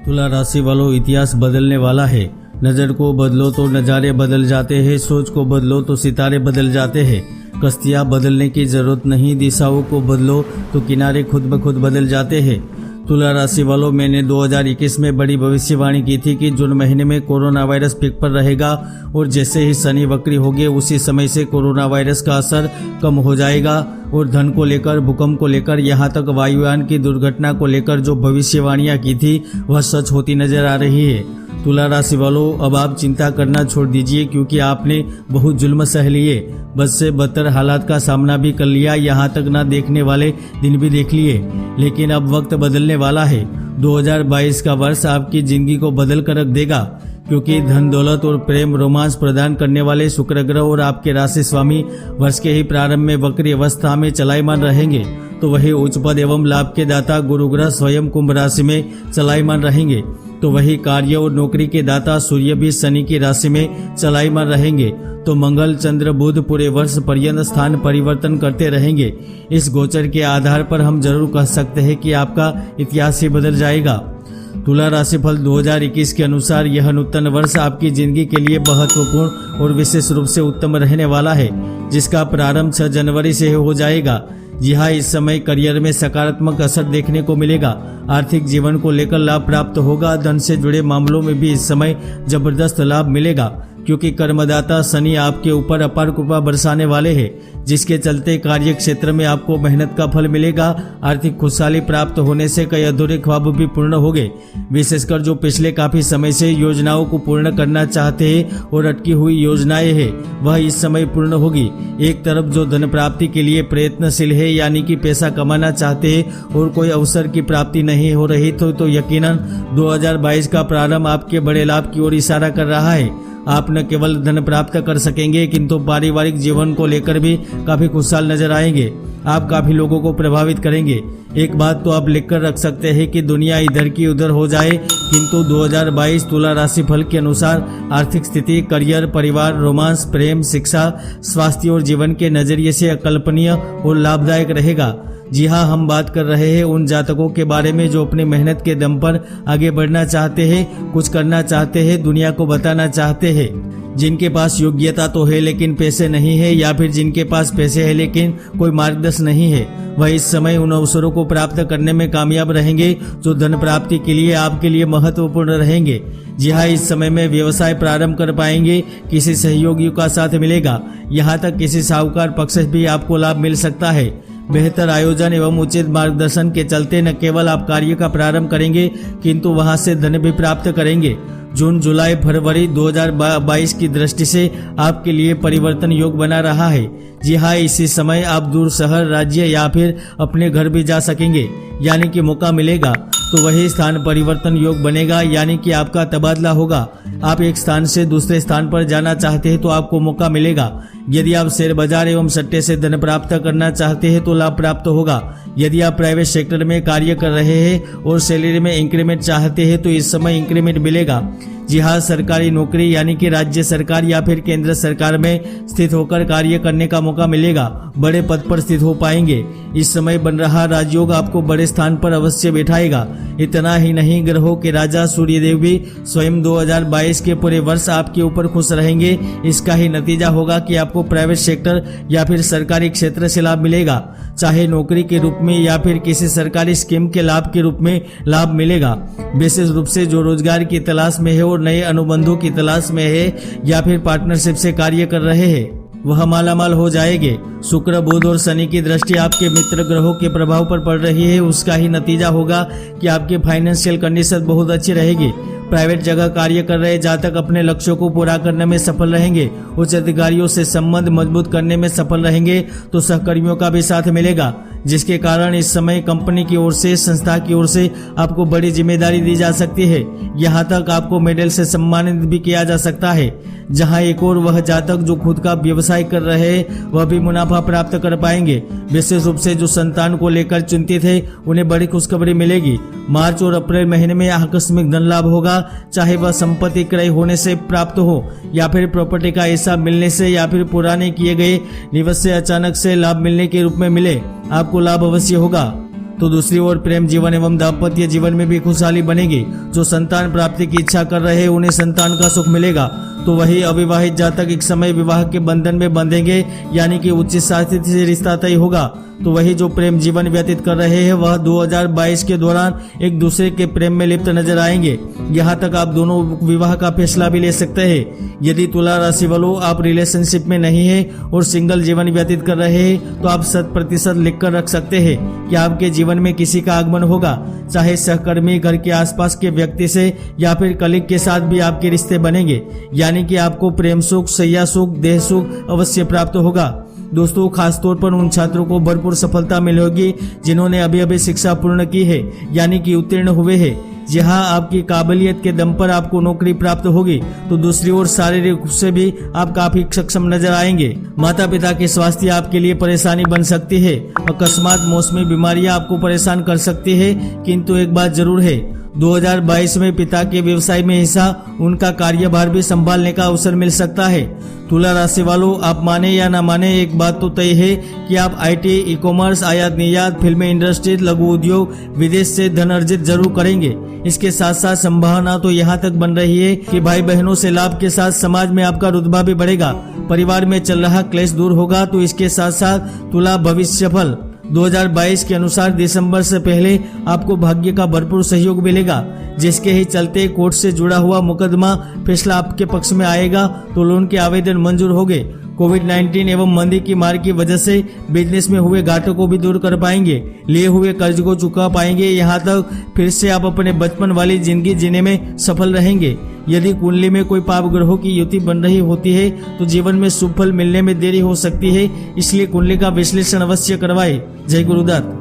तुला राशि वालों, इतिहास बदलने वाला है। नजर को बदलो तो नज़ारे बदल जाते हैं, सोच को बदलो तो सितारे बदल जाते हैं। कश्तियाँ बदलने की जरूरत नहीं, दिशाओं को बदलो तो किनारे खुद ब खुद बदल जाते हैं। तुला राशि वालों, मैंने 2021 में बड़ी भविष्यवाणी की थी कि जून महीने में कोरोना वायरस पीक पर रहेगा और जैसे ही शनि वक्री होंगे उसी समय से कोरोना वायरस का असर कम हो जाएगा। और धन को लेकर, भूकंप को लेकर, यहाँ तक वायुयान की दुर्घटना को लेकर जो भविष्यवाणियां की थी वह सच होती नजर आ रही है। तुला राशि वालों, अब आप चिंता करना छोड़ दीजिए क्योंकि आपने बहुत जुल्म सह लिए, बद से बदतर हालात का सामना भी कर लिया, यहाँ तक ना देखने वाले दिन भी देख लिए। लेकिन अब वक्त बदलने वाला है। 2022 का वर्ष आपकी जिंदगी को बदल कर रख देगा क्योंकि धन, दौलत और प्रेम, रोमांस प्रदान करने वाले शुक्र ग्रह और आपके राशि स्वामी वर्ष के ही प्रारंभ में वक्री अवस्था में चलायमान रहेंगे, तो वही उच्च पद एवं लाभ के दाता गुरु ग्रह स्वयं कुंभ राशि में चलायमान रहेंगे। तो वही कार्य और नौकरी के दाता सूर्य भी शनि की राशि में चलायमान रहेंगे। तो मंगल, चंद्र, बुध पूरे वर्ष पर्यंत स्थान परिवर्तन करते रहेंगे। इस गोचर के आधार पर हम जरूर कह सकते हैं कि आपका इतिहास ही बदल जाएगा। तुला राशिफल 2021 के अनुसार यह नूतन वर्ष आपकी जिंदगी के लिए महत्वपूर्ण और विशेष रूप से उत्तम रहने वाला है, जिसका प्रारंभ 6 जनवरी से हो जाएगा। जी हाँ, इस समय करियर में सकारात्मक असर देखने को मिलेगा। आर्थिक जीवन को लेकर लाभ प्राप्त होगा। धन से जुड़े मामलों में भी इस समय जबरदस्त लाभ मिलेगा क्योंकि कर्मदाता शनि आपके ऊपर अपार कृपा बरसाने वाले हैं, जिसके चलते कार्य क्षेत्र में आपको मेहनत का फल मिलेगा। आर्थिक खुशहाली प्राप्त होने से कई अधूरे ख्वाब भी पूर्ण होंगे। विशेषकर जो पिछले काफी समय से योजनाओं को पूर्ण करना चाहते हैं और अटकी हुई योजनाएं हैं वह इस समय पूर्ण होगी। एक तरफ जो धन प्राप्ति के लिए प्रयत्नशील है यानी कि पैसा कमाना चाहते हैं और कोई अवसर की प्राप्ति नहीं हो रही तो यकीनन 2022 का प्रारंभ आपके बड़े लाभ की ओर इशारा कर रहा है। आप न केवल धन प्राप्त कर सकेंगे किंतु पारिवारिक जीवन को लेकर भी काफी खुशहाल नजर आएंगे। आप काफी लोगों को प्रभावित करेंगे। एक बात तो आप लिखकर रख सकते हैं कि दुनिया इधर की उधर हो जाए किंतु 2022 तुला राशि फल के अनुसार आर्थिक स्थिति, करियर, परिवार, रोमांस, प्रेम, शिक्षा, स्वास्थ्य और जीवन के नजरिए से अकल्पनीय और लाभदायक रहेगा। जी हाँ, हम बात कर रहे हैं उन जातकों के बारे में जो अपनी मेहनत के दम पर आगे बढ़ना चाहते हैं, कुछ करना चाहते हैं, दुनिया को बताना चाहते हैं। जिनके पास योग्यता तो है लेकिन पैसे नहीं है, या फिर जिनके पास पैसे है लेकिन कोई मार्गदर्शन नहीं है, वह इस समय उन अवसरों को प्राप्त करने में कामयाब रहेंगे जो धन प्राप्ति के लिए आपके लिए महत्वपूर्ण रहेंगे। जी हाँ, इस समय में व्यवसाय प्रारंभ कर पाएंगे, किसी सहयोगियों का साथ मिलेगा, यहाँ तक किसी साहूकार पक्ष से भी आपको लाभ मिल सकता है। बेहतर आयोजन एवं उचित मार्गदर्शन के चलते न केवल आप कार्य का प्रारंभ करेंगे किंतु वहां से धन भी प्राप्त करेंगे। जून, जुलाई, फरवरी 2022 की दृष्टि से आपके लिए परिवर्तन योग बना रहा है। जी हाँ, इसी समय आप दूर शहर, राज्य या फिर अपने घर भी जा सकेंगे, यानी कि मौका मिलेगा। तो वही स्थान परिवर्तन योग बनेगा, यानी कि आपका तबादला होगा। आप एक स्थान से दूसरे स्थान पर जाना चाहते हैं तो आपको मौका मिलेगा। यदि आप शेयर बाजार एवं सट्टे से धन प्राप्त करना चाहते हैं तो लाभ प्राप्त होगा। यदि आप प्राइवेट सेक्टर में कार्य कर रहे हैं और सैलरी में इंक्रीमेंट चाहते हैं तो इस समय इंक्रीमेंट मिलेगा। जी हाँ, सरकारी नौकरी यानी कि राज्य सरकार या फिर केंद्र सरकार में स्थित होकर कार्य करने का मौका मिलेगा। बड़े पद पर स्थित हो पाएंगे। इस समय बन रहा राजयोग आपको बड़े स्थान पर अवश्य बैठाएगा। इतना ही नहीं, ग्रहों के राजा सूर्यदेव भी स्वयं 2022 के पूरे वर्ष आपके ऊपर खुश रहेंगे। इसका ही नतीजा होगा कि आपको प्राइवेट सेक्टर या फिर सरकारी क्षेत्र से लाभ मिलेगा, चाहे नौकरी के रूप में या फिर किसी सरकारी स्कीम के लाभ के रूप में लाभ मिलेगा। विशेष रूप से जो रोजगार की तलाश में है और नए अनुबंधों की तलाश में है या फिर पार्टनरशिप से कार्य कर रहे हैं वह मालामाल हो जाएंगे। शुक्र, बुध और शनि की दृष्टि आपके मित्र ग्रहों के प्रभाव पर पड़ रही है। उसका ही नतीजा होगा कि आपकी फाइनेंशियल कंडीशन बहुत अच्छी रहेगी। प्राइवेट जगह कार्य कर रहे जातक अपने लक्ष्यों को पूरा करने में सफल रहेंगे। उच्च अधिकारियों से संबंध मजबूत करने में सफल रहेंगे तो सहकर्मियों का भी साथ मिलेगा, जिसके कारण इस समय कंपनी की ओर से, संस्था की ओर से आपको बड़ी जिम्मेदारी दी जा सकती है। यहाँ तक आपको मेडल से सम्मानित भी किया जा सकता है। जहाँ एक और वह जातक जो खुद का व्यवसाय कर रहे हैं वह भी मुनाफा प्राप्त कर पाएंगे। विशेष रूप से जो संतान को लेकर चिंतित है उन्हें बड़ी खुशखबरी मिलेगी। मार्च और अप्रैल महीने में आकस्मिक धन लाभ होगा, चाहे वह संपत्ति क्रय होने से प्राप्त हो या फिर प्रॉपर्टी का हिस्सा मिलने से या फिर पुराने किए गए निवेश से अचानक से लाभ मिलने के रूप में मिले, आपको लाभ अवश्य होगा। तो दूसरी ओर प्रेम जीवन एवं दाम्पत्य जीवन में भी खुशहाली बनेगी। जो संतान प्राप्ति की इच्छा कर रहे हैं उन्हें संतान का सुख मिलेगा। तो वही अविवाहित जातक एक समय विवाह के बंधन में बंधेंगे, यानी कि उचित शास्त्र से रिश्ता तय होगा। तो वही जो प्रेम जीवन व्यतीत कर रहे हैं वह 2022 के दौरान एक दूसरे के प्रेम में लिप्त नजर आएंगे। यहाँ तक आप दोनों विवाह का फैसला भी ले सकते हैं। यदि तुला राशि वालों आप रिलेशनशिप में नहीं है और सिंगल जीवन व्यतीत कर रहे हैं तो आप 100% लिखकर रख सकते हैं कि आपके जीवन में किसी का आगमन होगा, चाहे सहकर्मी, घर के आसपास के व्यक्ति से या फिर कलीग के साथ भी आपके रिश्ते बनेंगे, यानी कि आपको प्रेम सुख, शैया सुख, देह सुख अवश्य प्राप्त होगा। दोस्तों, खासतौर पर उन छात्रों को भरपूर सफलता मिलेगी जिन्होंने अभी अभी शिक्षा पूर्ण की है, यानी कि उत्तीर्ण हुए हैं। जहां आपकी काबिलियत के दम पर आपको नौकरी प्राप्त होगी, तो दूसरी ओर शारीरिक रूप से भी आप काफी सक्षम नजर आएंगे। माता पिता के स्वास्थ्य आपके लिए परेशानी बन सकती है। अकस्मात मौसमी बीमारियां आपको परेशान कर सकती है, किंतु एक बात जरूर है, 2022 में पिता के व्यवसाय में हिस्सा, उनका कार्यभार भी संभालने का अवसर मिल सकता है। तुला राशि वालों, आप माने या ना माने, एक बात तो तय है कि आप आईटी, ई कॉमर्स, आयात निर्यात, फिल्म इंडस्ट्री, लघु उद्योग, विदेश से धन अर्जित जरूर करेंगे। इसके साथ साथ संभावना तो यहाँ तक बन रही है कि भाई बहनों से लाभ के साथ समाज में आपका रुतबा भी बढ़ेगा। परिवार में चल रहा क्लेश दूर होगा। तो इसके साथ साथ तुला भविष्य फल 2022 के अनुसार दिसंबर से पहले आपको भाग्य का भरपूर सहयोग मिलेगा, जिसके ही चलते कोर्ट से जुड़ा हुआ मुकदमा फैसला आपके पक्ष में आएगा। तो लोन के आवेदन मंजूर होंगे। कोविड-19 एवं मंदी की मार की वजह से बिजनेस में हुए घाटों को भी दूर कर पाएंगे, लिए हुए कर्ज को चुका पाएंगे। यहाँ तक फिर से आप अपने बचपन वाली जिंदगी जीने में सफल रहेंगे। यदि कुंडली में कोई पाप ग्रहों की युति बन रही होती है तो जीवन में शुभ फल मिलने में देरी हो सकती है, इसलिए कुंडली का विश्लेषण अवश्य करवाएं। जय गुरुदत्त।